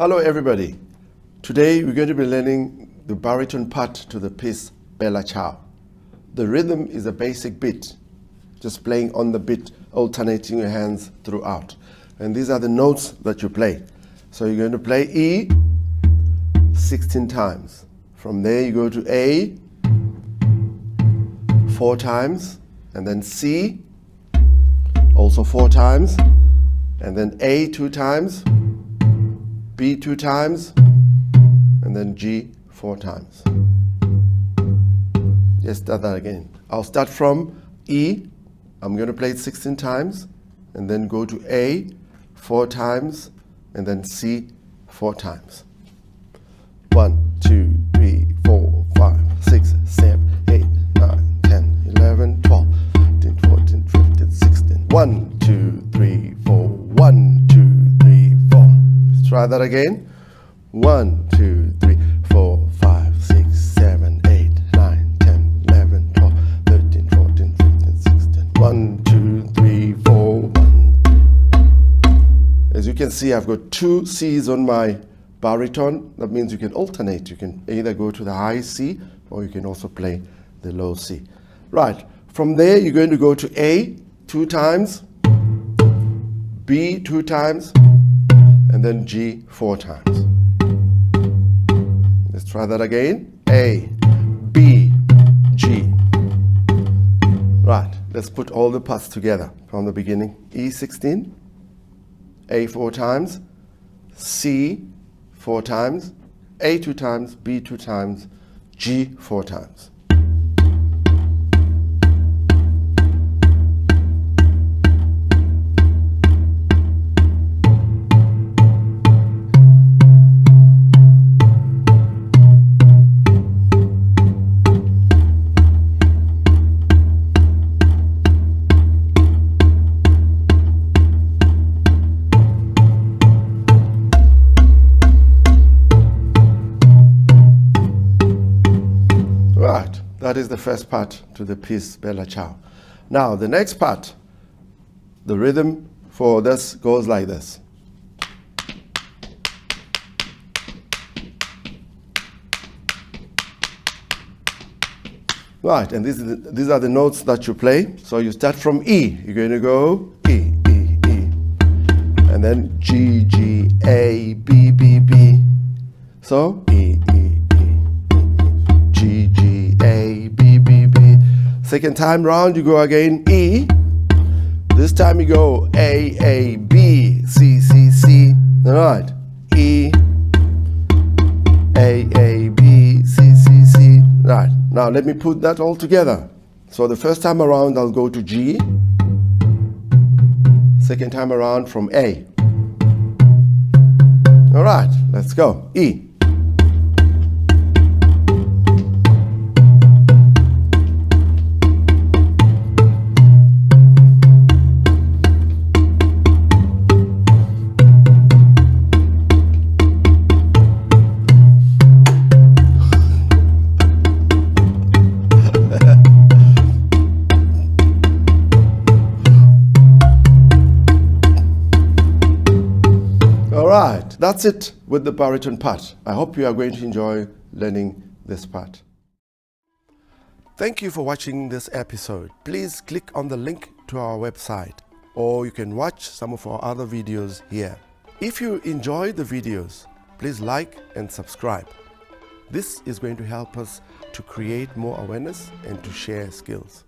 Hello everybody. Today we're going to be learning the baritone part to the piece Bella Ciao. The rhythm is a basic beat, just playing on the beat, alternating your hands throughout. And these are the notes that you play. So you're going to play E 16 times. From there you go to A 4 times, and then C also 4 times, and then A 2 times, B 2 times, and then G 4 times. Let's start that again. I'll start from E. I'm going to play it 16 times, and then go to A 4 times, and then C 4 times. 1, 2, 3, 4, 5, 6, 7, 8, 9, 10, 11, 12, 13, 14, 15, 16. 1, 2, 3, 4. 1, 2, 3, 4. Let's try that again. 1, 2, 3, 4, 5, 6, 7, 8, 9, 10, 11, 12, 13, 14, 15, 16. 1, 2, 3, 4, 1. As you can see, I've got 2 C's on my baritone. That means you can alternate. You can either go to the high C, or you can also play the low C. Right. From there, you're going to go to A 2 times, B 2 times, and then G 4 times. Let's try that again. A, B, G. Right, let's put all the parts together from the beginning. E 16, A 4 times, C 4 times, A 2 times, B 2 times, G 4 times. Right, that is the first part to the piece Bella Ciao. Now the next part, the rhythm for this goes like this. Right, and these are the notes that you play. So you start from E. You're going to go E, E, E. And then G, G, A, B, B, B. So E, E, G, G, A, B, B, B. Second time round, you go again, E. This time you go A, B, C, C, C. All right, E, A, B, C, C, C. Right, now let me put that all together. So the first time around, I'll go to G. Second time around from A. All right, let's go, E. Alright, that's it with the baritone part. I hope you are going to enjoy learning this part. Thank you for watching this episode. Please click on the link to our website, or you can watch some of our other videos here. If you enjoy the videos, please like and subscribe. This is going to help us to create more awareness and to share skills.